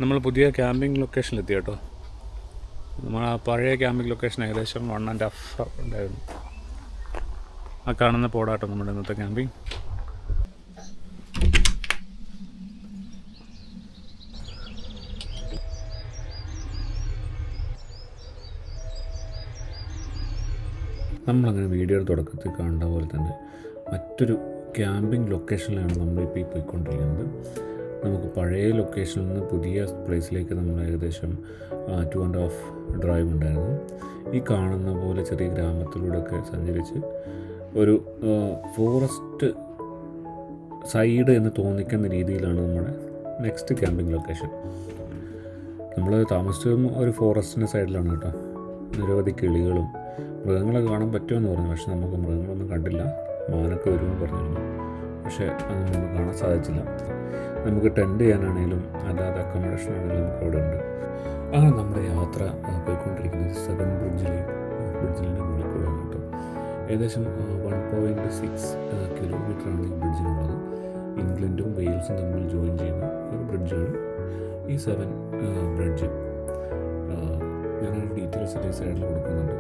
നമ്മൾ പുതിയ ക്യാമ്പിംഗ് ലൊക്കേഷനിലെത്തി കേട്ടോ. നമ്മൾ ആ പഴയ ക്യാമ്പിംഗ് ലൊക്കേഷൻ ഏകദേശം 1.5 hour ഉണ്ടായിരുന്നു. ആ കാണുന്ന പോടാട്ടോ നമ്മുടെ ഇന്നത്തെ ക്യാമ്പിംഗ്. നമ്മളങ്ങനെ വീഡിയോയുടെ തുടക്കത്തിൽ കാണേണ്ട പോലെ തന്നെ മറ്റൊരു ക്യാമ്പിംഗ് ലൊക്കേഷനിലാണ് നമ്മളിപ്പോൾ ഈ പോയിക്കൊണ്ടിരിക്കുന്നത്. നമുക്ക് പഴയ ലൊക്കേഷനിൽ നിന്ന് പുതിയ പ്ലേസിലേക്ക് നമ്മൾ ഏകദേശം 2.5 ഡ്രൈവ് ഉണ്ടായിരുന്നു. ഈ കാണുന്ന പോലെ ചെറിയ ഗ്രാമത്തിലൂടെയൊക്കെ സഞ്ചരിച്ച് ഒരു ഫോറസ്റ്റ് സൈഡ് എന്ന് തോന്നിക്കുന്ന രീതിയിലാണ് നമ്മുടെ നെക്സ്റ്റ് ക്യാമ്പിംഗ് ലൊക്കേഷൻ. നമ്മൾ താമസിച്ചതും ഒരു ഫോറസ്റ്റിൻ്റെ സൈഡിലാണ് കേട്ടോ. നിരവധി കിളികളും മൃഗങ്ങളെ കാണാൻ പറ്റുമെന്ന് പറഞ്ഞു. പക്ഷെ നമുക്ക് മൃഗങ്ങളൊന്നും കണ്ടില്ല. മാനൊക്കെ വരുമെന്ന് പറഞ്ഞിരുന്നു, പക്ഷേ അതൊന്നും കാണാൻ സാധിച്ചില്ല. നമുക്ക് ടെൻറ്റ് ചെയ്യാനാണെങ്കിലും അല്ലാതെ അക്കോമഡേഷൻ ആണെങ്കിലും നമുക്ക് അവിടെ ഉണ്ട്. നമ്മുടെ യാത്ര പോയിക്കൊണ്ടിരിക്കുന്നത് 7 ബ്രിഡ്ജിൻ്റെ മുകളിൽ കൂടെയാണ് കേട്ടോ. ഏകദേശം 1.6 കിലോമീറ്ററാണ് ഈ ബ്രിഡ്ജിനുള്ളത്. ഇംഗ്ലണ്ടും വെയിൽസും തമ്മിൽ ജോയിൻ ചെയ്യുന്ന ഒരു ബ്രിഡ്ജാണ് ഈ 7 ബ്രിഡ്ജ്. ഞാനൊരു ഡീറ്റെയിൽസ് സൈഡിൽ കൊടുക്കുന്നുണ്ട്.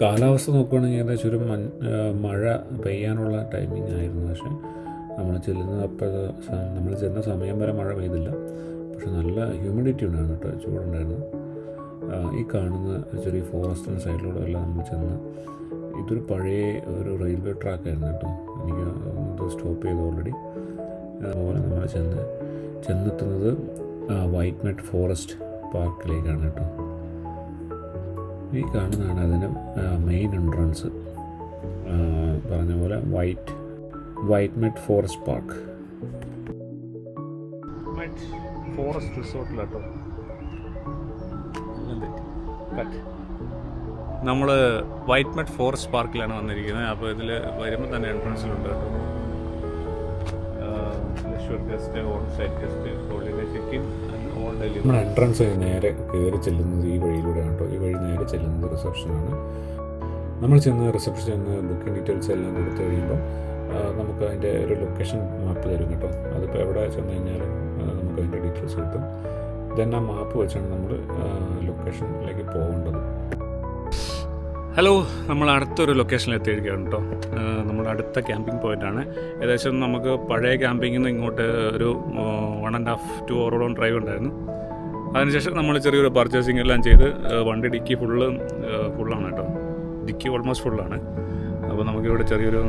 കാലാവസ്ഥ നോക്കുകയാണെങ്കിൽ ഏകദേശം ഒരു മഴ പെയ്യാനുള്ള ടൈമിംഗ് ആയിരുന്നു. പക്ഷേ നമ്മൾ ചെന്ന സമയം വരെ മഴ പെയ്തില്ല. പക്ഷെ നല്ല ഹ്യൂമിഡിറ്റി ഉണ്ടായിരുന്നു കേട്ടോ, ചൂടുണ്ടായിരുന്നു. ഈ കാണുന്ന ചെറിയ ഫോറസ്റ്റിൻ്റെ സൈഡിലൂടെ എല്ലാം നമ്മൾ ചെന്ന്, ഇതൊരു പഴയ ഒരു റെയിൽവേ ട്രാക്കായിരുന്നു കേട്ടോ. എനിക്ക് അത് സ്റ്റോപ്പ് ചെയ്തു ഓൾറെഡി. അതുപോലെ നമ്മൾ ചെന്നെത്തുന്നത് വൈറ്റ്മെഡ് ഫോറസ്റ്റ് പാർക്കിലേക്കാണ് കേട്ടോ. ഈ കാണുന്നതാണ് അതിന് മെയിൻ എൻട്രൻസ്. പറഞ്ഞ പോലെ വൈറ്റ്മെഡ് ഫോറസ്റ്റ് പാർക്ക്, ഫോറസ്റ്റ് റിസോർട്ടിലാട്ടോ. നമ്മൾ വൈറ്റ്മെഡ് ഫോറസ്റ്റ് പാർക്കിലാണ് വന്നിരിക്കുന്നത്. അപ്പോൾ ഇതിൽ വരുമ്പോൾ തന്നെ എൻട്രൻസിലുണ്ട് കേട്ടോ. നമ്മുടെ എൻട്രൻസ് നേരെ കയറി ചെല്ലുന്നത് ഈ വഴിയിലൂടെയാണ് കേട്ടോ. ഈ വഴി നേരെ ചെല്ലുന്നത് റിസപ്ഷനാണ്. നമ്മൾ റിസപ്ഷൻ ചെന്ന് ബുക്കിംഗ് ഡീറ്റെയിൽസ് എല്ലാം കൊടുത്തു കഴിയുമ്പോൾ നമുക്ക് അതിൻ്റെ ഒരു ലൊക്കേഷൻ മാപ്പ് തരും കേട്ടോ. അതിപ്പോൾ എവിടെ ചെന്ന് കഴിഞ്ഞാലും നമുക്ക് അതിൻ്റെ ഡീറ്റെയിൽസ് കിട്ടും. ദെൻ ആ മാപ്പ് വെച്ചാണ് നമ്മൾ ലൊക്കേഷനിലേക്ക് പോകേണ്ടത്. ഹലോ, നമ്മൾ അടുത്തൊരു ലൊക്കേഷനിൽ എത്തിയിരിക്കുകയാണ് കേട്ടോ. നമ്മുടെ അടുത്ത ക്യാമ്പിംഗ് പോയിൻ്റാണ്. ഏകദേശം നമുക്ക് പഴയ ക്യാമ്പിങ്ങിൽ നിന്ന് ഇങ്ങോട്ട് ഒരു 1.5-2 hour ഡ്രൈവ് ഉണ്ടായിരുന്നു. അതിനുശേഷം നമ്മൾ ചെറിയൊരു പർച്ചേസിങ് എല്ലാം ചെയ്ത് വണ്ടി ഡിക്കി ഫുള്ളാണ് കേട്ടോ. ഡിക്കി ഓൾമോസ്റ്റ് ഫുള്ളാണ്. അപ്പോൾ നമുക്കിവിടെ ചെറിയൊരു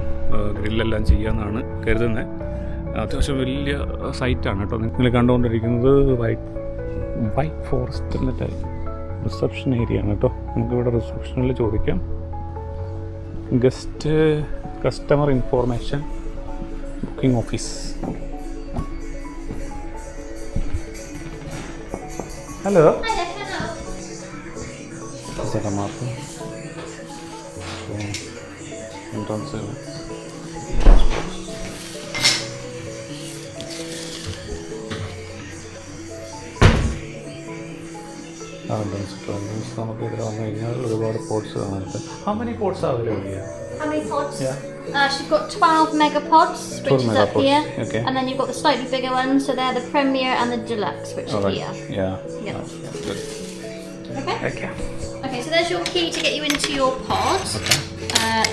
ഗ്രില്ലെല്ലാം ചെയ്യാമെന്നാണ് കരുതുന്നത്. അത്യാവശ്യം വലിയ സൈറ്റാണ് കേട്ടോ. നിങ്ങൾ കണ്ടുകൊണ്ടിരിക്കുന്നത് വൈറ്റ് ഫോറസ്റ്റിൻ്റെ റിസപ്ഷൻ ഏരിയ ആണ് കേട്ടോ. നമുക്കിവിടെ റിസപ്ഷനിൽ ചോദിക്കാം. Guest customer information booking office. Hello, map entrance. നമുക്ക് ഇവിടെ വന്നു കഴിഞ്ഞാൽ ഒരുപാട് പോട്ട്സ് കാണാനുണ്ട്. How many pots are available here? How many pots? Yeah. She's got 12 megapods, which is up here. Okay. And then you've got the slightly bigger ones, so they're the Premier and the Deluxe, which is here. Yeah. Yeah. That's good. Okay. Okay, so there's your key to get you into your pod. Okay.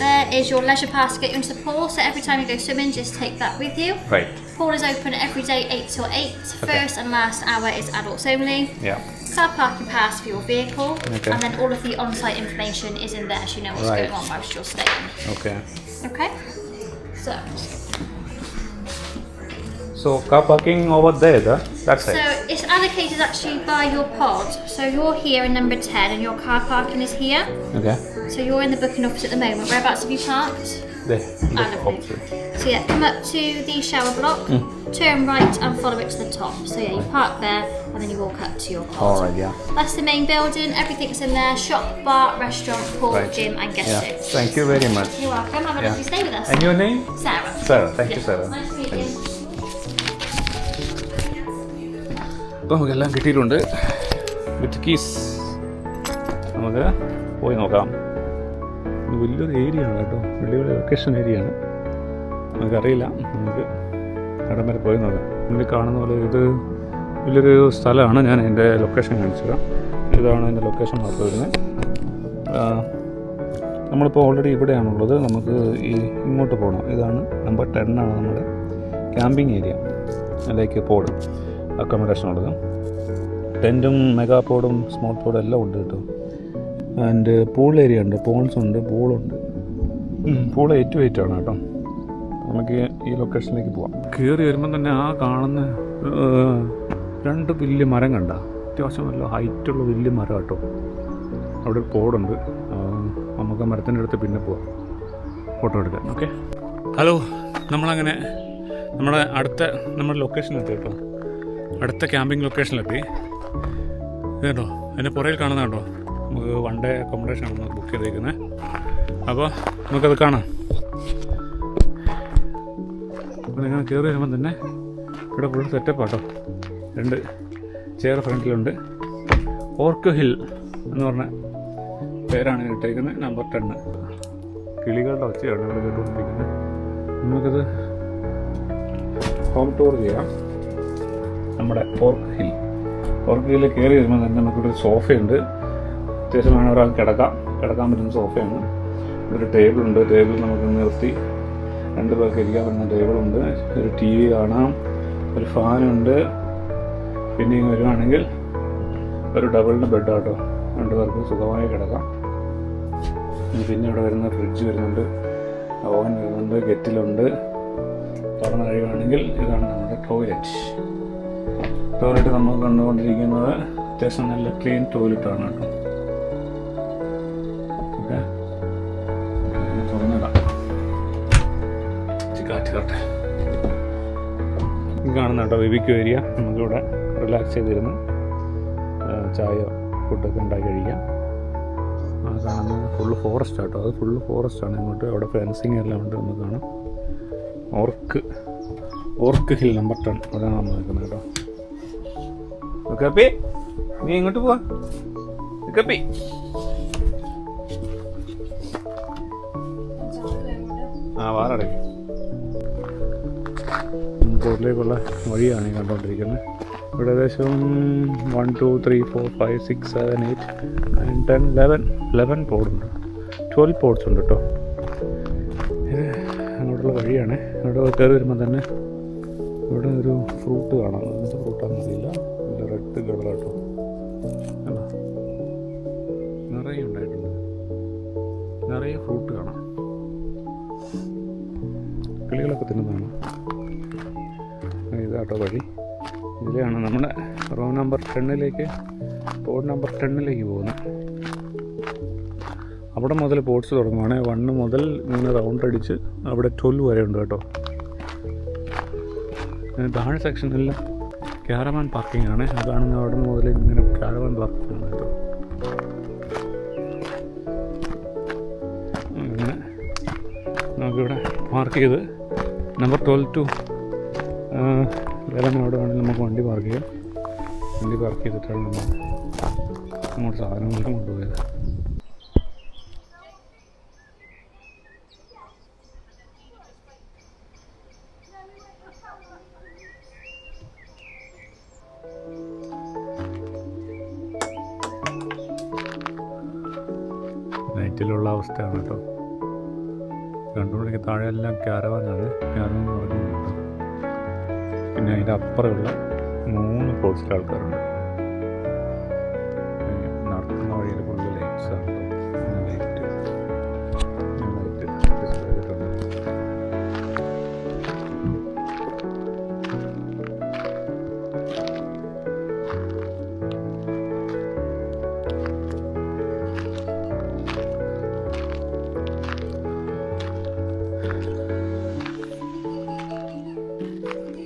There is your leisure pass to get you into the pool. So every time you go swimming, just take that with you. Right. Pool is open every day 8 till 8. Okay. First and last hour is adults only. Yeah. Car parking pass for your vehicle. Okay. And then all of the on-site information is in there, so you know what's Right. going on whilst you're staying. Okay. Okay. So car parking over there, that's So it. it's allocated actually by your pod. So you're here in number 10 and your car parking is here. Okay. So you're in the booking office at the moment. Whereabouts have you parked? There. Lovely. So yeah, come up to the shower block, turn right and follow it to the top. So yeah, you park there and then you walk up to your pod. Alright, yeah. That's the main building. Everything's in there. Shop, bar, restaurant, pool, Right. gym and guest Yeah. rooms. Thank you very much. You're welcome. Have a lovely stay with us. And your name? Sarah. Sarah. Thank you, Sarah. Nice to meet you. അപ്പോൾ നമുക്കെല്ലാം കിട്ടിയിട്ടുണ്ട്. വിത്ത് keys നമുക്ക് പോയി നോക്കാം. ഇത് വലിയൊരു area ആണ് കേട്ടോ. വലിയൊരു ലൊക്കേഷൻ ഏരിയ ആണ്. നമുക്കറിയില്ല. നമുക്ക് ഇടം വരെ പോയി നോക്കാം. നമുക്ക് കാണുന്ന പോലെ ഇത് വലിയൊരു സ്ഥലമാണ്. ഞാൻ എൻ്റെ ലൊക്കേഷൻ കാണിച്ചു തരാം. ഇതാണ് എൻ്റെ ലൊക്കേഷൻ മാത്രം വരുന്നത്. നമ്മളിപ്പോൾ ഓൾറെഡി ഇവിടെയാണുള്ളത്. നമുക്ക് ഇങ്ങോട്ട് പോകണം. ഇതാണ് നമ്പർ 10 ആണ് നമ്മുടെ ക്യാമ്പിംഗ് ഏരിയ. അതിലേക്ക് പോഡ് അക്കോമഡേഷൻ ഉള്ളത്. ടെൻറ്റും മെഗാ പോഡും സ്മോൾ പോഡും എല്ലാം ഉണ്ട് കേട്ടോ. ആൻഡ് പൂൾ ഏരിയ ഉണ്ട്, പോൺസ് ഉണ്ട്, പൂളുണ്ട്. പൂൾ 8 ആണ് കേട്ടോ. നമുക്ക് ഈ ലൊക്കേഷനിലേക്ക് പോവാം. കയറി വരുമ്പം തന്നെ ആ കാണുന്ന 2 വലിയ മരം കണ്ട, അത്യാവശ്യം നല്ല ഹൈറ്റുള്ള വലിയ മരം കേട്ടോ. അവിടെ ഒരു പോടുണ്ട്. നമുക്ക് ആ മരത്തിൻ്റെ അടുത്ത് പിന്നെ പോവാം ഫോട്ടോ എടുക്കാൻ. Okay, hello. നമ്മളങ്ങനെ നമ്മുടെ ലൊക്കേഷനിലെത്തി കേട്ടോ. അടുത്ത ക്യാമ്പിംഗ് ലൊക്കേഷനിലെത്തി കേട്ടോ. അതിൻ്റെ പുറയിൽ കാണുന്ന കേട്ടോ, നമുക്ക് 1 ഡേ അക്കോമഡേഷൻ ആണ് ബുക്ക് ചെയ്തേക്കുന്നത്. അപ്പോൾ നമുക്കത് കാണാം. അപ്പോൾ നിങ്ങൾ കയറി വരുമ്പം തന്നെ ഇവിടെ ഫുൾ സെറ്റപ്പ് കേട്ടോ. 2 ചെയർ ഫ്രണ്ടിലുണ്ട്. ഓർക്ക് ഹിൽ എന്ന് പറഞ്ഞ പേരാണ് ഇട്ടേക്കുന്നത്. നമ്പർ 10. കിളികളുടെ ഒച്ചയാണ് ഇവിടെ കേട്ടുകൊണ്ടിരിക്കുന്നത്. നമുക്കത് ഹോം ടൂർ ചെയ്യാം. നമ്മുടെ ഓർക്ക് ഹില്ലിൽ കയറി വരുമ്പോൾ തന്നെ നമുക്കിവിടെ ഒരു സോഫയുണ്ട്. അത്യാവശ്യം വേണം ഒരാൾ കിടക്കാൻ പറ്റുന്ന സോഫയാണ്. ഒരു ടേബിളുണ്ട്. ടേബിൾ നമുക്ക് നിർത്തി 2 പേർക്ക് ഇരിക്കാൻ പറ്റുന്ന ടേബിളുണ്ട്. ഒരു TV കാണാം. ഒരു ഫാനുണ്ട്. പിന്നെ ഇങ്ങനെ വരുവാണെങ്കിൽ ഒരു ഡബിളിൻ്റെ ബെഡ് കേട്ടോ. 2 പേർക്ക് സുഖമായി കിടക്കാം. പിന്നെ ഇവിടെ വരുന്ന ഫ്രിഡ്ജ് വരുന്നുണ്ട്, ഓവൻ വരുന്നുണ്ട്, കെറ്റിലുണ്ട്. തുറന്ന് കഴിയുകയാണെങ്കിൽ ഇതാണ് നമ്മുടെ ടോയ്ലറ്റ് നമ്മൾ കണ്ടുകൊണ്ടിരിക്കുന്നത്. അത്യാവശ്യം നല്ല ക്ലീൻ ടോയ്ലറ്റാണ് കേട്ടോ. ഓക്കെ, തുറന്നിടാം. കാറ്റ് കട്ടെ കാണുന്ന കേട്ടോ ബിബിക്യൂ ഏരിയ. നമുക്കിവിടെ റിലാക്സ് ചെയ്തിരുന്നു ചായ ഫുഡൊക്കെ ഉണ്ടാക്കി കഴിക്കാം. ആ കാണുന്നത് ഫുള്ള് ഫോറസ്റ്റ് ആട്ടോ. അത് ഫുള്ള് ഫോറസ്റ്റാണ് ഇങ്ങോട്ട്. അവിടെ ഫെൻസിങ് എല്ലാം ഉണ്ട്. നമുക്ക് കാണാം. ഓർക്ക് ഹിൽ നമ്പർ 10 അവിടെയാണ് നമ്മൾ നിൽക്കുന്നത് കേട്ടോ. കപ്പി, നീ ഇങ്ങോട്ട് പോവാ. കപ്പി, വാറടക്കി പോർട്ടിലേക്കുള്ള വഴിയാണ് ഈ കണ്ടുകൊണ്ടിരിക്കുന്നത്. ഇവിടെ ഏകദേശം 1 2 3 4 5 6 7 8 9 10 11 പോഡുണ്ട്. 12 പോഡ്സ് ഉണ്ട് കേട്ടോ. ഇത് അങ്ങോട്ടുള്ള വഴിയാണ്. ഇവിടെ കയറി വരുമ്പോൾ തന്നെ ഇവിടെ ഒരു ഫ്രൂട്ട് കാണാം. എന്ത് ഫ്രൂട്ടാണെന്ന് അറിയില്ല. നല്ല റെഡ് കളർ കേട്ടോ. അല്ല, നിറയെ ഉണ്ടായിട്ടുണ്ട്. നിറയെ ഫ്രൂട്ട് കാണാം. കിളികളൊക്കെ തിന്നുന്നതാണ്. ഇതാട്ടോ വഴി. ഇതിലാണ് നമ്മുടെ റൂം നമ്പർ 10ലേക്ക് പോഡ് നമ്പർ 10ലേക്ക് പോകുന്നത്. അവിടെ മുതൽ പോഡ്സ് തുടങ്ങുവാണ്. 1 മുതൽ ഇങ്ങനെ റൗണ്ട് അടിച്ച് അവിടെ 12 വരെ ഉണ്ട് കേട്ടോ. താഴെ സെക്ഷനെല്ലാം കാരവാൻ പാർക്കിംഗ് ആണ്. അതാണ് അവിടെ മുതൽ ഇങ്ങനെ കാരവാൻ പാർക്കിംഗ് ആണ് കേട്ടോ. അങ്ങനെ നമുക്കിവിടെ പാർക്ക് ചെയ്ത് നമ്പർ 12 to 11 അവിടെ വേണമെങ്കിൽ നമുക്ക് വണ്ടി പാർക്ക് ചെയ്യാം. വണ്ടി പാർക്ക് ചെയ്തിട്ടാണ് നമ്മൾ അങ്ങോട്ട് സാധനങ്ങളൊക്കെ കൊണ്ടുപോയത്. നൈറ്റിലുള്ള അവസ്ഥയാണ് കേട്ടോ. കണ്ടുപിടിക്കുക താഴെ എല്ലാം ക്യാരവാനാണ്. ക്യാരവാൻ പറഞ്ഞിട്ടുണ്ട്. പിന്നെ അതിൻ്റെ അപ്പുറമുള്ള 3 പോഡ്സിൽ ആൾക്കാരുണ്ട്. നടത്തുന്ന വഴിയിൽ ഫുള്ള് ലൈറ്റ്സാണ് കേട്ടോ. ലൈറ്റ് ഡിസ്പ്ലേ ചെയ്തിട്ടുണ്ട്.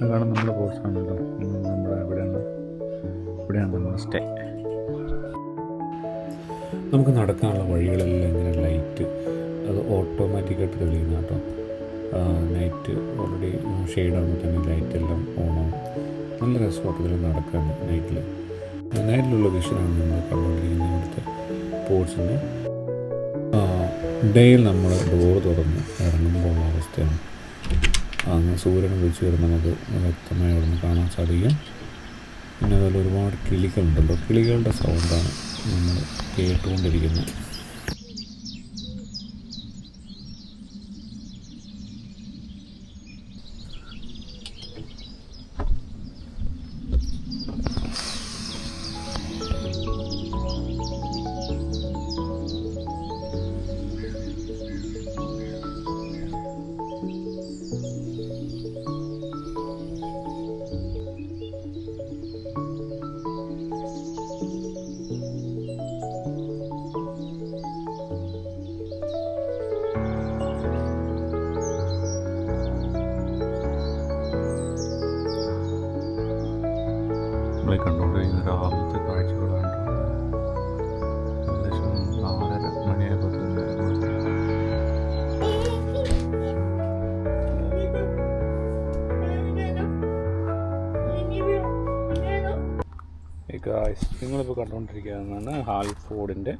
അതാണ് നമ്മുടെ പോഡ്സാണ് കേട്ടോ. നമ്മുടെ ഇവിടെയാണ് നമ്മുടെ സ്റ്റേ. നമുക്ക് നടക്കാനുള്ള വഴികളെല്ലാം ഇങ്ങനെ ലൈറ്റ് അത് ഓട്ടോമാറ്റിക്കായിട്ട് തെളിയുന്ന കേട്ടോ. നൈറ്റ് ഓൾറെഡി ഷെയ്ഡാകുമ്പോൾ തന്നെ ലൈറ്റെല്ലാം ഓണാവും. നല്ല രസമായിട്ട് നടക്കാൻ നൈറ്റിലുള്ള വിഷനാണ് നമ്മൾ കണ്ടുകൊണ്ടിരിക്കുന്നത്. ഇവിടുത്തെ പോഡ്സിൻ്റെ ഡേയിൽ നമ്മൾ ഡോർ തുറന്ന് ഇറങ്ങുമ്പോൾ ഉള്ള അവസ്ഥയാണ്. അങ്ങനെ സൂര്യൻ ഉദിച്ച് വരുന്നത് നമുക്ക് വ്യക്തമായി അവിടെ നിന്ന് കാണാൻ സാധിക്കും. പിന്നെ അതുപോലെ ഒരുപാട് കിളികളുണ്ടല്ലോ, കിളികളുടെ സൗണ്ടാണ് നമ്മൾ കേട്ടുകൊണ്ടിരിക്കുന്നത്. നമ്മളെ കണ്ടുകൊണ്ടിരിക്കുന്ന രാവിലത്തെ കാഴ്ചകളാണ്. ഏകദേശം 4:30 മണിയായപ്പോൾ തന്നെ നിങ്ങളിപ്പോൾ കണ്ടുകൊണ്ടിരിക്കുന്നതാണ് ഹാൽഫോർഡിൻ്റെ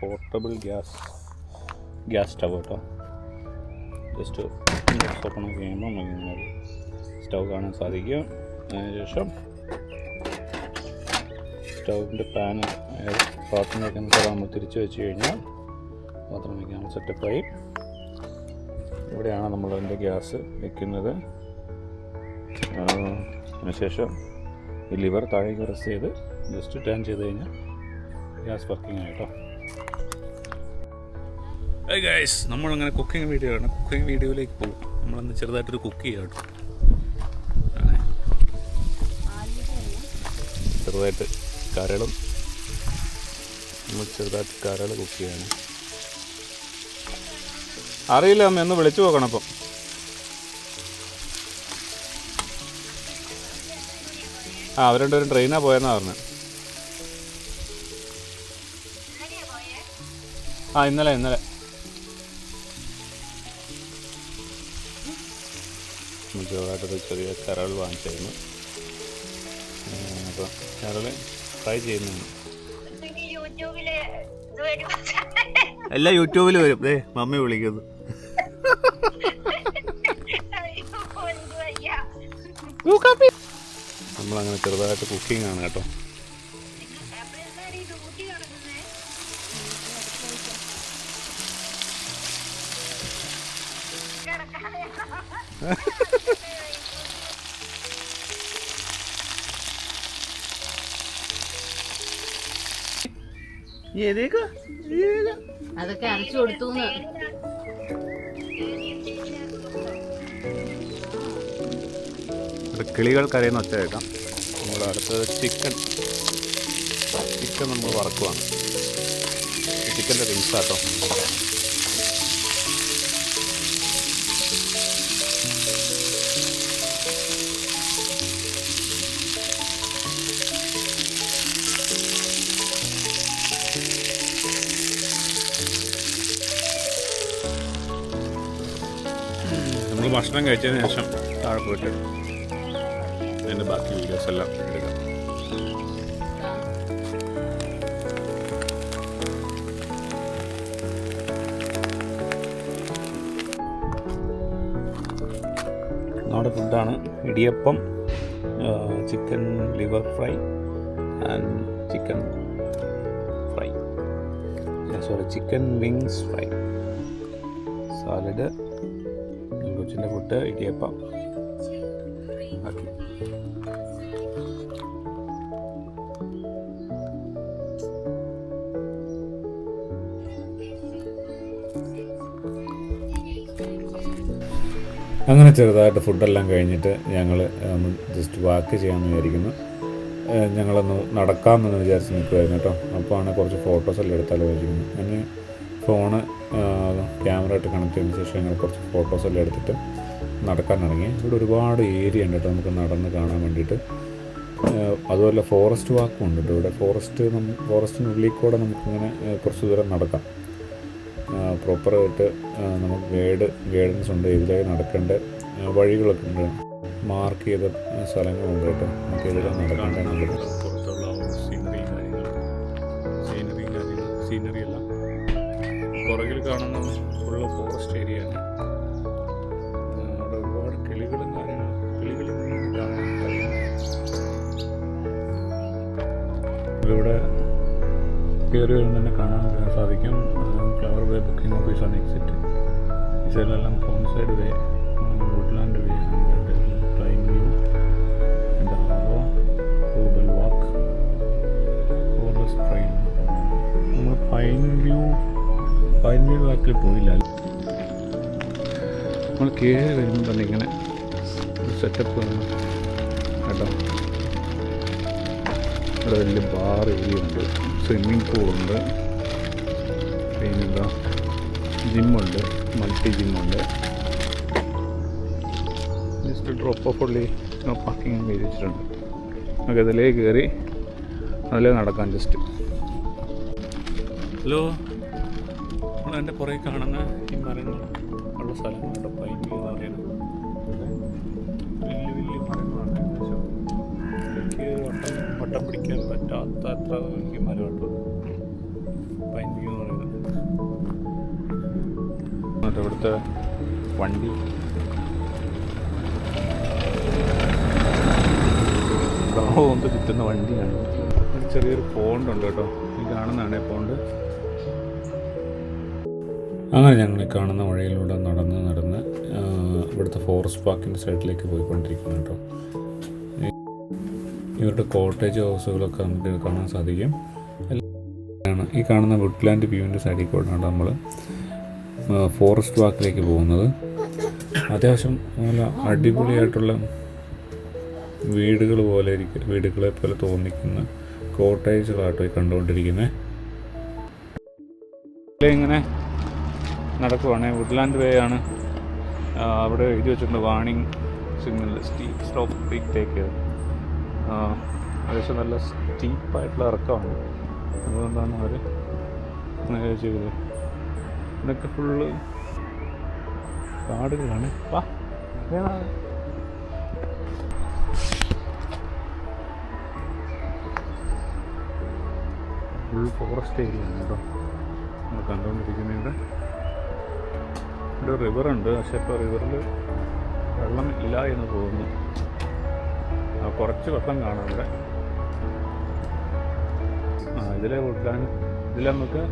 പോർട്ടബിൾ ഗ്യാസ് സ്റ്റവ് കേട്ടോ. ജസ്റ്റ് ഓപ്പൺ ആക്കി കഴിയുമ്പോൾ നമുക്കിങ്ങനെ സ്റ്റൗ കാണാൻ സാധിക്കും. അതിനുശേഷം സ്റ്റൗവിൻ്റെ പാൻ പാത്രം വയ്ക്കുന്ന സ്ഥലം നമ്മൾ തിരിച്ച് വെച്ച് കഴിഞ്ഞാൽ പാത്രം വയ്ക്കാൻ സെറ്റപ്പായി. ഇവിടെയാണ് നമ്മൾ അതിൻ്റെ ഗ്യാസ് വയ്ക്കുന്നത്. അതിനുശേഷം ഈ ലിവർ താഴേക്ക് പ്രസ് ചെയ്ത് ജസ്റ്റ് ടേൺ ചെയ്ത് കഴിഞ്ഞാൽ ഗ്യാസ് വർക്കിംഗ് ആയിട്ടോ. ഹായ് ഗൈസ്, നമ്മളങ്ങനെ കുക്കിംഗ് വീഡിയോ ആണ്. കുക്കിംഗ് വീഡിയോയിലേക്ക് പോകും. നമ്മളന്ന് ചെറുതായിട്ടൊരു കുക്ക് ചെയ്യാം കേട്ടോ. ചെറുതായിട്ട് കരളും കുക്ക് ചെയ്യാണ്. അറിയില്ല അമ്മ, ഒന്ന് വിളിച്ചു നോക്കണം. അപ്പം അവർ രണ്ടുപേരും ട്രെയിനാണ് പോയെന്നാണ് പറഞ്ഞത്. ഇന്നലെ ചെറുതായിട്ടൊരു ചെറിയ കരൾ വാങ്ങിച്ചായിരുന്നു. അപ്പോൾ കരൾ ഫ്രൈ ചെയ്യുന്നതാണ്. എല്ലാം യൂട്യൂബിൽ വരും. മമ്മി വിളിക്കുന്നു. നമ്മളങ്ങനെ ചെറുതായിട്ട് കുക്കിംഗ് ആണ് കേട്ടോ. അതൊക്കെ അരച്ചു കൊടുത്തു. കിളികൾ കരയുന്ന ഒച്ച കേൾക്കാം. നമ്മൾ അടുത്തത് ചിക്കൻ നമ്മൾ വറക്കുവാണ്. ചിക്കൻ്റെ റിങ്സാട്ടോ. നമ്മൾ ഭക്ഷണം കഴിച്ചതിന് ശേഷം താഴെ പോയിട്ട് അതിൻ്റെ ബാക്കി വീഡിയോസ് എല്ലാം എടുക്കാം. നമ്മുടെ ഫുഡാണ് idiyappam, chicken liver fry and chicken wings fry, salad, കൊച്ചിൻ്റെ ഫുഡ്, ഇടിയപ്പം ആക്കി. അങ്ങനെ ചെറുതായിട്ട് ഫുഡെല്ലാം കഴിഞ്ഞിട്ട് ഞങ്ങൾ ഒന്ന് ജസ്റ്റ് വാക്ക് ചെയ്യാമെന്ന് വിചാരിക്കുന്നു. ഞങ്ങളൊന്ന് നടക്കാമെന്ന് വിചാരിച്ച് നിൽക്കുമായിരുന്നു കേട്ടോ. അപ്പോൾ ആണ് കുറച്ച് ഫോട്ടോസെല്ലാം എടുത്താലോ വിചാരിക്കുന്നു. അങ്ങനെ ഫോണ് ക്യാമറ ആയിട്ട് കണക്ട് ചെയ്തതിന് ശേഷം ഞങ്ങൾ കുറച്ച് ഫോട്ടോസെല്ലാം എടുത്തിട്ട് നടക്കാൻ ഇറങ്ങി. ഇവിടെ ഒരുപാട് ഏരിയ ഉണ്ട് കേട്ടോ നമുക്ക് നടന്ന് കാണാൻ വേണ്ടിയിട്ട്. അതുപോലെ ഫോറസ്റ്റ് വാക്കും ഉണ്ട് കേട്ടോ. ഇവിടെ ഫോറസ്റ്റിനുള്ളിൽ കൂടെ നമുക്കിങ്ങനെ കുറച്ച് ദൂരം നടക്കാം. പ്രോപ്പറായിട്ട് നമുക്ക് ഗൈഡൻസ് ഉണ്ട്. ഇതിലേക്ക് നടക്കേണ്ട വഴികളൊക്കെ ഉണ്ട്, മാർക്ക് ചെയ്ത സ്ഥലങ്ങളുണ്ട് കേട്ടോ. നമുക്ക് ഇതിൽ നടക്കേണ്ട പുറത്തുള്ള സീനറി എല്ലാം പുറകിൽ കാണുന്ന ഫുള്ള് ഇവിടെ കയറി വരുമ്പോൾ തന്നെ കാണാൻ സാധിക്കും ഫ്ലവർ വേ ബുക്കിംഗ് ഓഫീസാണ് എക്സിറ്റ്. ഈ സൈഡിലെല്ലാം ഫോൺ സൈഡ് വേ, വുഡ്ലാൻഡ് വേ, പൈൻ വ്യൂ, റൂബൽ വാക്ക്, ഫോറസ്റ്റ് ട്രെയിൻ. നമ്മൾ പൈൻ വ്യൂ വാക്കിൽ പോയില്ല. നമ്മൾ കയറി വരുമ്പോൾ തന്നെ ഇങ്ങനെ സെറ്റപ്പ് കേട്ടോ. ഇവിടെ വലിയ ബാർ ഏരിയ ഉണ്ട്, സ്വിമ്മിങ് പൂളുണ്ട്, പിന്നെന്താ ജിമ്മുണ്ട്, മൾട്ടി ജിമ്മുണ്ട്. ജസ്റ്റ് ഡ്രോപ്പ് ഓഫ് ഉള്ളി നോ പാർക്കിംഗ് എഴുതി വെച്ചിട്ടുണ്ട്. നമുക്ക് അതിലേ കയറി അതിലേ നടക്കാം ജസ്റ്റ്. ഹലോ, നമ്മൾ എൻ്റെ പുറകെ കാണുന്ന ഈ മരങ്ങൾ ഉള്ള സ്ഥലങ്ങളുണ്ട്. പൈൻ വ്യൂ എന്ന് പറയുന്നത് വലിയ വലിയ മരങ്ങളാണ്. ഏകദേശം എനിക്ക് വട്ടം പിടിക്കാൻ പറ്റാത്ത അത്ര വലിയ മരമായിട്ട് പൈൻ വ്യൂ എന്ന് പറയുന്നത്. എന്നിട്ട് ഇവിടുത്തെ വണ്ടി കൊണ്ട് ചുറ്റുന്ന വണ്ടിയാണ്. ഒരു ചെറിയൊരു പോണ്ടുണ്ട് കേട്ടോ, ഈ കാണുന്നതാണ് പോണ്ട്. അങ്ങനെ ഞങ്ങൾ കാണുന്ന വഴിയിലൂടെ നടന്ന് ഇവിടുത്തെ ഫോറസ്റ്റ് പാർക്കിൻ്റെ സൈഡിലേക്ക് പോയിക്കൊണ്ടിരിക്കുന്നു കേട്ടോ. ഇവരുടെ കോട്ടേജ് ഹൗസുകളൊക്കെ നമുക്ക് കാണാൻ സാധിക്കും. ഈ കാണുന്ന വുഡ്ലാൻഡ് വ്യൂവിൻ്റെ സൈഡിൽ കൂടെയാണ് നമ്മൾ ഫോറസ്റ്റ് വാക്കിലേക്ക് പോകുന്നത്. അത്യാവശ്യം നല്ല അടിപൊളിയായിട്ടുള്ള വീടുകളെ പോലെ തോന്നിക്കുന്ന കോട്ടേജുകളാട്ടോ ഈ കണ്ടുകൊണ്ടിരിക്കുന്നത്. ഇങ്ങനെ നടക്കുവാണ്, വുഡ്ലാൻഡ് വേ ആണ്. അവിടെ എഴുതി വെച്ചിട്ടുണ്ട് warning signal, stop brake take. ഏകദേശം നല്ല സ്റ്റീപ്പായിട്ടുള്ള ഇറക്കമാണ്, അതുകൊണ്ടാണ് അവർ അങ്ങനെ ചെയ്തത്. ഇതൊക്കെ ഫുള്ള് കാടുകളാണ്. ഫുൾ ഫോറസ്റ്റ് ഏരിയ ആണ് കേട്ടോ നമ്മൾ കണ്ടുകൊണ്ടിരിക്കുന്നത്. ഇവിടെ റിവറുണ്ട്, പക്ഷേ ഇപ്പോൾ റിവറിൽ വെള്ളം ഇല്ല എന്ന് തോന്നുന്നു. കുറച്ച് വെള്ളം കാണാം ഇവിടെ. ഇതിലെ വുഡ്ലാൻഡ് ഇതിൽ നമുക്ക്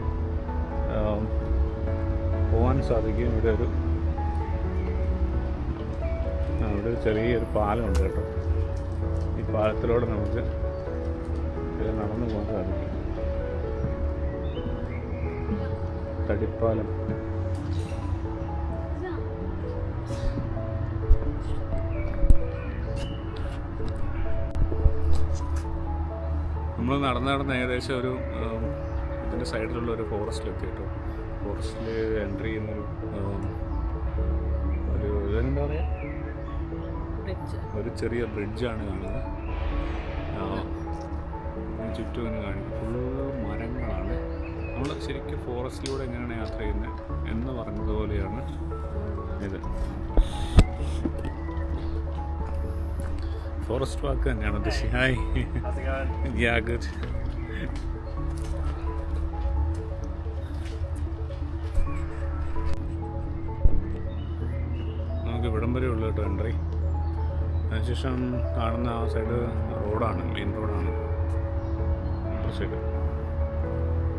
പോകാൻ സാധിക്കും. ഇവിടെ ഒരു ചെറിയൊരു പാലമുണ്ട് കേട്ടോ. ഈ പാലത്തിലൂടെ നമുക്ക് നടന്നു പോകാൻ സാധിക്കും. തടിപ്പാലം. നമ്മൾ നടന്ന് ഏകദേശം ഒരു ഇതിൻ്റെ സൈഡിലുള്ള ഒരു ഫോറസ്റ്റിലെത്തി കേട്ടോ. ഫോറസ്റ്റിൽ എൻട്രി ചെയ്യുന്നൊരു ഇതെന്താ പറയുക, ഒരു ചെറിയ ബ്രിഡ്ജാണ് കാണുന്നത്. ചുറ്റും എന്ന് കാണിക്കും, ഫുള്ള് മരങ്ങളാണ്. നമ്മൾ ശരിക്കും ഫോറസ്റ്റിലൂടെ എങ്ങനെയാണ് യാത്ര ചെയ്യുന്നത് എന്ന് പറഞ്ഞതുപോലെയാണ് ഇത്. ഫോറസ്റ്റ് വാക്ക് തന്നെയാണ് ഉദ്ദേശിച്ചത്. Hi, yeah good. നമുക്ക് ഇവിടം വരെ ഉള്ളു കേട്ടോ എൻട്രി. അതിനുശേഷം കാണുന്ന ആ സൈഡ് റോഡാണ്, മെയിൻ റോഡാണ്. സൈഡ്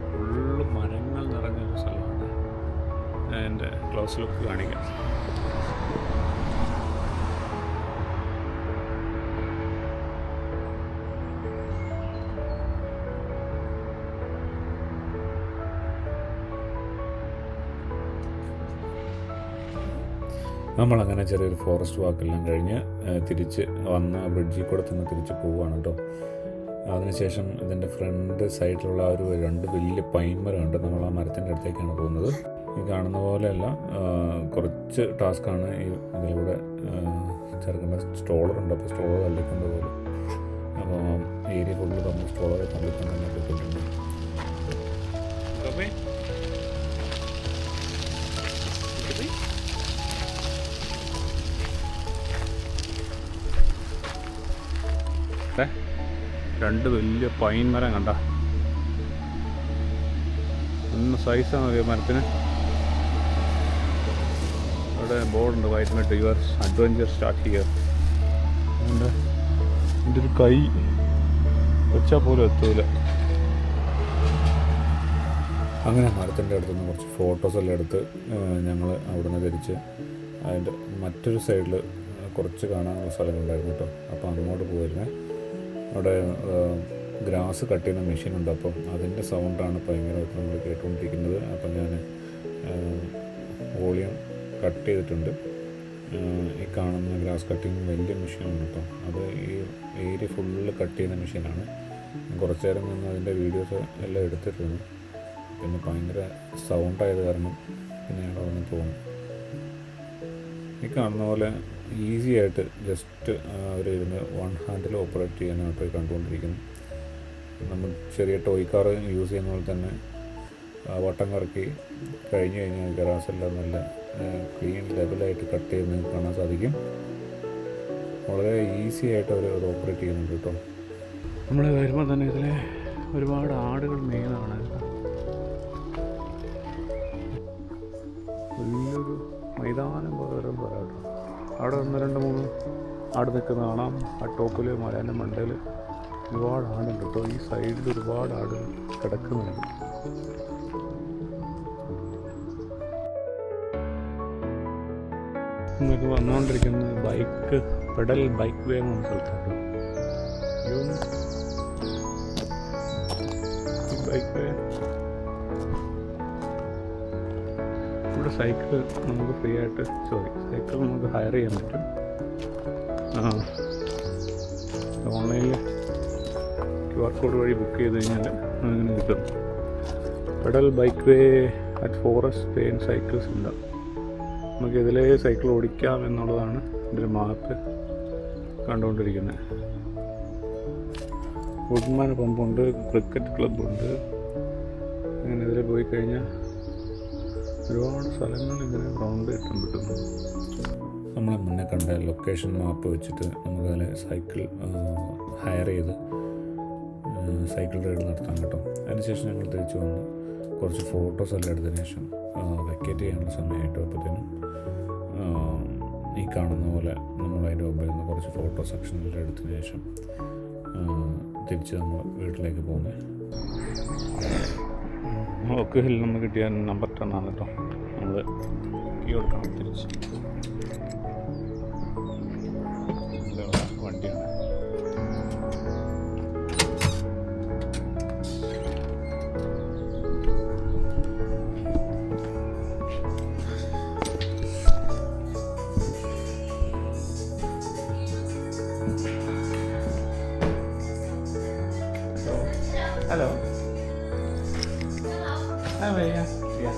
ഫുള്ള് മരങ്ങൾ നിറഞ്ഞൊരു സ്ഥലമാണ്. ഞാൻ എൻ്റെ ക്ലോസ് ലുക്ക് കാണിക്കാം. നമ്മളങ്ങനെ ചെറിയൊരു ഫോറസ്റ്റ് വാക്കെല്ലാം കഴിഞ്ഞ് തിരിച്ച് വന്ന ബ്രിഡ്ജിൽ കൂടെ തന്നെ തിരിച്ച് പോവുകയാണ് കേട്ടോ. അതിനുശേഷം ഇതിൻ്റെ ഫ്രണ്ട് സൈഡിലുള്ള ഒരു 2 വലിയ പൈൻ മരമുണ്ട്. നമ്മൾ ആ മരത്തിൻ്റെ അടുത്തേക്കാണ് പോകുന്നത്. ഈ കാണുന്ന പോലെയല്ല, കുറച്ച് ടാസ്ക്കാണ് ഈ ഇതിലൂടെ ചെറുക്കേണ്ട. സ്റ്റോളറുണ്ട്, അപ്പോൾ സ്റ്റോളർ തള്ളിക്കൊണ്ട് പോലെ. അപ്പോൾ ഏരിയ ഫുള്ള് നമ്മൾ സ്റ്റോളറെ തള്ളിക്കൊണ്ട് തന്നെ പോയിട്ടുണ്ട്. രണ്ട് വലിയ പൈൻ മരം കണ്ട, ഒന്ന് സൈസാണ് മരത്തിന്. അവിടെ ബോർഡുണ്ട് white, your adventure start here. അതുകൊണ്ട് എൻ്റെ ഒരു കൈ വെച്ചാൽ പോലും എത്തൂല. അങ്ങനെ മരത്തിൻ്റെ അടുത്തുനിന്ന് കുറച്ച് ഫോട്ടോസെല്ലാം എടുത്ത് ഞങ്ങൾ അവിടെ നിന്ന് തിരിച്ച് അതിൻ്റെ മറ്റൊരു സൈഡിൽ കുറച്ച് കാണാനുള്ള സ്ഥലങ്ങളുണ്ടായിരുന്നു കേട്ടോ. അപ്പോൾ അങ്ങോട്ട് പോയിരുന്നേ. അവിടെ ഗ്രാസ് കട്ട് ചെയ്യുന്ന മെഷീനുണ്ട്. അപ്പം അതിൻ്റെ സൗണ്ടാണ് ഭയങ്കരമായിട്ട് നമ്മൾ കേട്ടുകൊണ്ടിരിക്കുന്നത്. അപ്പം ഞാൻ വോളിയം കട്ട് ചെയ്തിട്ടുണ്ട്. ഈ കാണുന്ന ഗ്രാസ് കട്ടിങ് വലിയ മെഷീനാണ് കേട്ടോ. അത് ഈ ഏരിയ ഫുള്ള് കട്ട് ചെയ്യുന്ന മെഷീനാണ്. കുറച്ച് നേരം നിന്ന് അതിൻ്റെ വീഡിയോസ് എല്ലാം എടുത്തിട്ടുണ്ട്. പിന്നെ ഭയങ്കര സൗണ്ടായത് കാരണം പിന്നെ ഞങ്ങൾ അവിടെ നിന്ന് പോകുന്നു. ഈ കാണുന്ന പോലെ ഈസി ആയിട്ട് ജസ്റ്റ് ഒരു ഇരുന്ന് വൺ ഹാൻഡിൽ ഓപ്പറേറ്റ് ചെയ്യാനായിട്ട് കണ്ടുകൊണ്ടിരിക്കുന്നു. നമ്മൾ ചെറിയ ടോയ് കാർ യൂസ് ചെയ്യുന്ന പോലെ തന്നെ വട്ടം കറക്കി കഴിഞ്ഞ് കഴിഞ്ഞാൽ ഗ്രാസെല്ലാം നല്ല ക്ലീൻ ലെവലായിട്ട് കട്ട് ചെയ്ത് നിങ്ങൾക്ക് കാണാൻ സാധിക്കും. വളരെ ഈസി ആയിട്ട് അവർ അത് ഓപ്പറേറ്റ് ചെയ്യുന്നുണ്ട് കേട്ടോ. നമ്മൾ വരുമ്പോൾ തന്നെ ഇതിൽ ഒരുപാട് ആടുകൾ മെയിനാണ്. വലിയൊരു മൈതാനം പോലെ പറയാം. അവിടെ 1, 2, 3 ആട് നിൽക്കുന്ന കാണാം. ആ ടോപ്പിൽ മലേൻ്റെ മണ്ടയിൽ ഒരുപാട് ആടുണ്ട് കേട്ടോ. ഈ സൈഡിൽ ഒരുപാട് ആടുകൾ കിടക്കുന്നുണ്ട്. ഇന്നൊക്കെ വന്നുകൊണ്ടിരിക്കുന്നത് പെഡൽ ബൈക്ക് വേ എന്ന സ്ഥലത്താണ്. ബൈക്ക് വേ ഇവിടെ സൈക്കിൾ നമുക്ക് ഫ്രീ ആയിട്ട് സൈക്കിൾ നമുക്ക് ഹയർ ചെയ്യാൻ പറ്റും. ഓൺലൈനിൽ QR കോഡ് വഴി ബുക്ക് ചെയ്ത് കഴിഞ്ഞാൽ അങ്ങനെ കിട്ടും. Pedal bike way at forest way and cycles ഉണ്ട്. നമുക്ക് ഇതിലേ സൈക്കിൾ ഓടിക്കാം എന്നുള്ളതാണ് ഇതിൻ്റെ മാപ്പ് കണ്ടുകൊണ്ടിരിക്കുന്നത്. വുഡ്മാൻ പമ്പുണ്ട്, ക്രിക്കറ്റ് ക്ലബ്ബുണ്ട്. അങ്ങനെ ഇതിൽ പോയി കഴിഞ്ഞാൽ ഒരുപാട് സ്ഥലങ്ങൾ ഇതിന് റൗണ്ട് കിട്ടാൻ പറ്റുന്നു. നമ്മളെ മുന്നേ കണ്ട ലൊക്കേഷൻ മാപ്പ് വെച്ചിട്ട് നമുക്കതിൽ സൈക്കിൾ ഹയർ ചെയ്ത് സൈക്കിൾ റൈഡ് നടത്താൻ കിട്ടും. അതിനുശേഷം ഞങ്ങൾ തിരിച്ച് വന്ന് കുറച്ച് ഫോട്ടോസ് എല്ലാം എടുത്തതിന് ശേഷം വെക്കേറ്റ് ചെയ്യാനുള്ള സമയമായിട്ട് അപ്പോഴത്തേനും ഈ കാണുന്ന പോലെ നമ്മൾ അതിൻ്റെ മുമ്പിൽ നിന്ന് കുറച്ച് ഫോട്ടോ സെക്ഷനിൽ എടുത്തതിന് ശേഷം തിരിച്ച് നമ്മൾ വീട്ടിലേക്ക് പോകുന്നത്. ഓക്ക് ഹിൽ നമ്മൾ കിട്ടിയ നമ്പർ 10 ആണ് കേട്ടോ. നമ്മൾ കീ കൊടുക്കണം തിരിച്ച്. വണ്ടിയാണ്. Hello. Hi, yeah.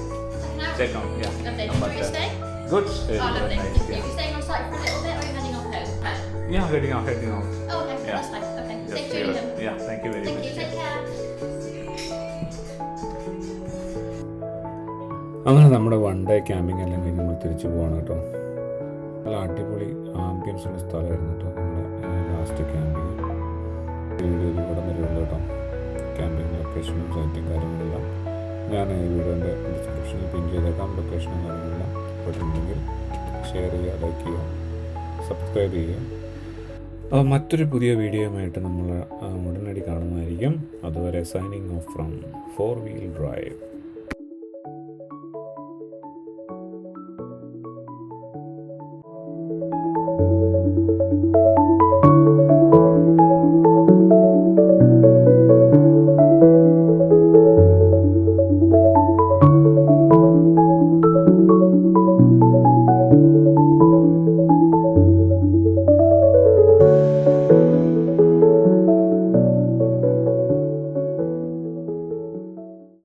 Check out, yeah. Lovely. Where you stay? Good. Oh, lovely. Nice, Thank you. You staying on site for a little bit, or are you heading off home? Yeah, heading out. Oh, okay. Yeah. That's fine. Okay. Just Safe journey home. Yeah, thank you very Thank much. you. Take care. അങ്ങനെ നമ്മുടെ 1 day camping എല്ലാം കഴിഞ്ഞ് നമ്മൾ തിരിച്ചു പോവാണ് കേട്ടോ. നല്ല അടിപൊളി ആംബിയൻസ് ഉള്ള സ്ഥലമായിരുന്നു കേട്ടോ നമ്മുടെ ലാസ്റ്റ് ക്യാമ്പിങ്. വീഡിയോയിൽ ഇവിടെ വരെയുള്ളൂ കേട്ടോ. ക്യാമ്പിംഗ് ലൊക്കേഷനും സൈറ്റും കാര്യങ്ങളെല്ലാം ഞാൻ ഈ വീഡിയോൻ്റെ ഡിസ്ക്രിപ്ഷനിൽ പിൻ ചെയ്തേക്കാം. ലൊക്കേഷനും കാര്യങ്ങളെല്ലാം ഇപ്പോഴുണ്ടെങ്കിൽ ഷെയർ ചെയ്യുക, ലൈക്ക് ചെയ്യുക, സബ്സ്ക്രൈബ് ചെയ്യുക. അപ്പോൾ മറ്റൊരു പുതിയ വീഡിയോയുമായിട്ട് നമ്മൾ ഉടനടി കാണുന്നതായിരിക്കും. അതുവരെ signing off from 4 Wheel Drive.